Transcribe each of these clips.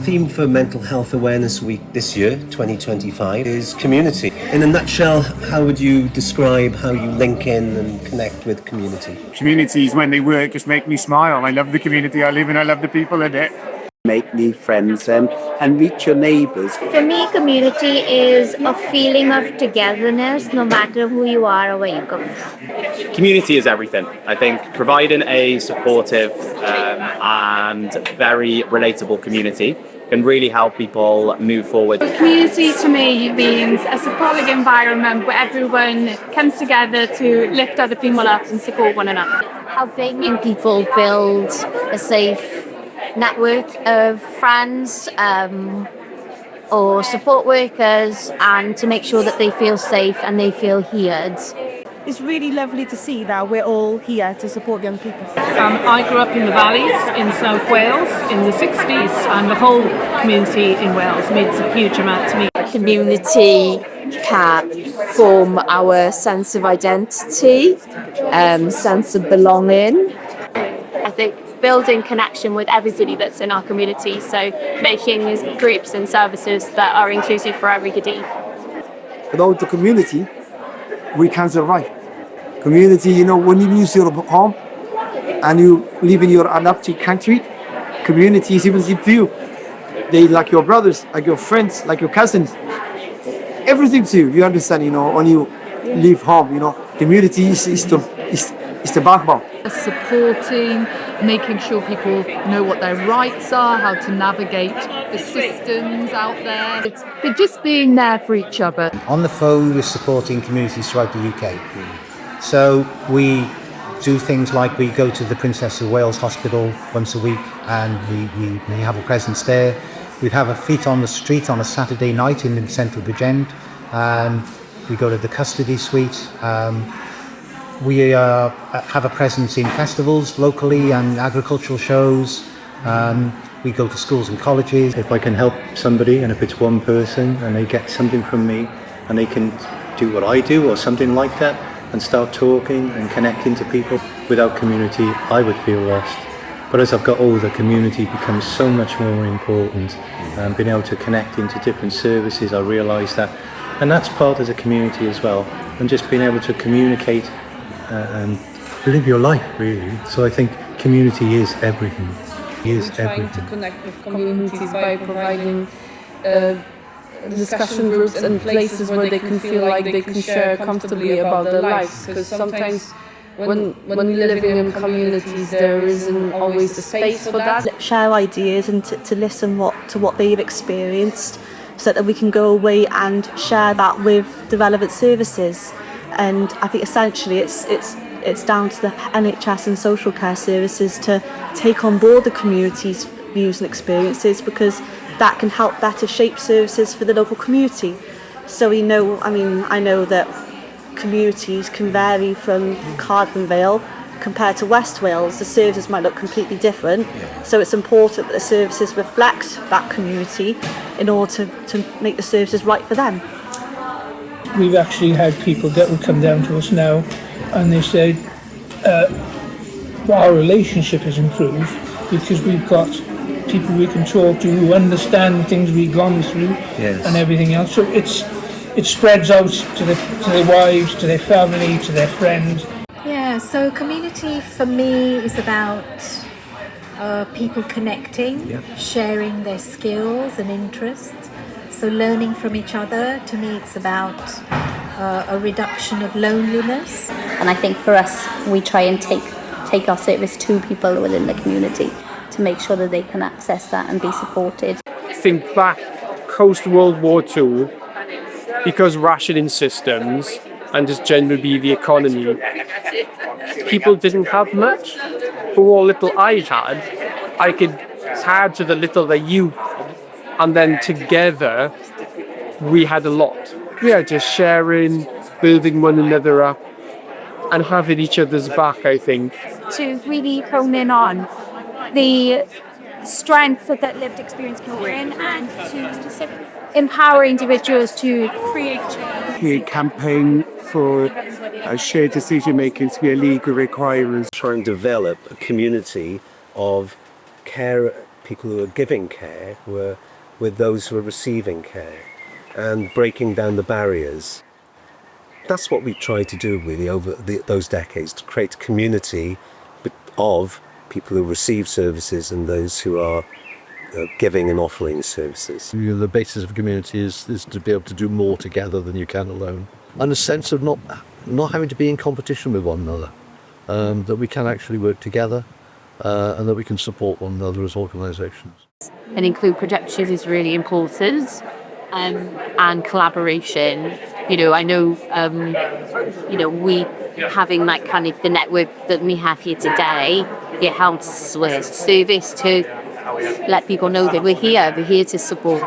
theme for Mental Health Awareness Week this year, 2025, is community. In a nutshell, how would you describe how you link in and connect with community? Communities, when they work, just make me smile. I love the community I live in. I love the people in it. Make new friends and reach your neighbours. For me, community is a feeling of togetherness, no matter who you are or where you come from. Community is everything. I think providing a supportive and very relatable community can really help people move forward. Community to me means a supportive environment where everyone comes together to lift other people up and support one another. Helping people build a safe network of friends or support workers, and to make sure that they feel safe and they feel heard. It's really lovely to see that we're all here to support young people. I grew up in the valleys in South Wales in the 60s, and the whole community in Wales means a huge amount to me. Community can form our sense of identity, sense of belonging. I think building connection with everybody that's in our community, so making groups and services that are inclusive for everybody. Without the community, we can't survive. Community, when you lose your home and you live in your adopted country, community is even to you. They like your brothers, like your friends, like your cousins. Everything to you. You understand, when you leave home, community is the backbone. Supporting, making sure people know what their rights are, how to navigate the systems out there. But just being there for each other. On the phone, we're supporting communities throughout the UK. So we do things like we go to the Princess of Wales Hospital once a week, and we have a presence there. We have a feet on the street on a Saturday night in the Central Bridge End, and we go to the custody suite. We have a presence in festivals locally and agricultural shows. We go to schools and colleges. If I can help somebody, and if it's one person and they get something from me and they can do what I do or something like that and start talking and connecting to people, without community I would feel lost. But as I've got older, community becomes so much more important. Being able to connect into different services, I realise that. And that's part of the community as well. And just being able to communicate and live your life, really. So I think community is everything. Trying to connect with communities by providing discussion groups and places where they can feel like they can share comfortably about their lives. Because sometimes when we live in communities, there isn't always the space for that. Share ideas and to listen to what they've experienced, so that we can go away and share that with the relevant services. And I think essentially it's down to the NHS and social care services to take on board the community's views and experiences, because that can help better shape services for the local community. So I know that communities can vary from Cardiff and Vale compared to West Wales. The services might look completely different. So it's important that the services reflect that community in order to make the services right for them. We've actually had people that will come down to us now and they say our relationship has improved because we've got people we can talk to who understand the things we've gone through and everything else. So it spreads out to their wives, to their family, to their friends. Yeah, so community for me is about people connecting, sharing their skills and interests. So learning from each other, to me it's about a reduction of loneliness. And I think for us, we try and take our service to people within the community to make sure that they can access that and be supported. Think back post World War II, because rationing systems and just generally the economy, people didn't have much. But what little I had, I could add to the little that you had. And then together, we had a lot. Yeah, just sharing, building one another up, and having each other's back, I think. To really hone in on the strength that lived experience can bring, and to empower individuals to create change. We campaign for shared decision making to be a legal requirement. Try and develop a community of people who are giving care were with those who are receiving care, and breaking down the barriers. That's what we tried to do really over those decades, to create a community of people who receive services and those who are giving and offering services. The basis of a community is to be able to do more together than you can alone, and a sense of not having to be in competition with one another, that we can actually work together and that we can support one another as organisations. And include production is really important, and collaboration. I know, we having that kind of the network that we have here today, it helps with service to let people know that we're here to support.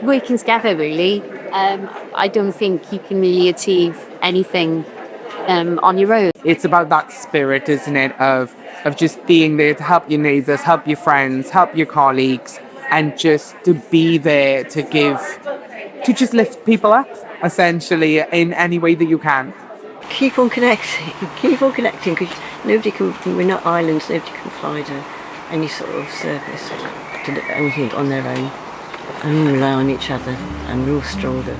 Working together, really. I don't think you can really achieve anything on your own. It's about that spirit, isn't it, of just being there to help your neighbours, help your friends, help your colleagues, and just to be there to just lift people up, essentially, in any way that you can. Keep on connecting, because we're not islands, nobody can provide any sort of service to anything on their own. And we rely on each other, and we're all stronger.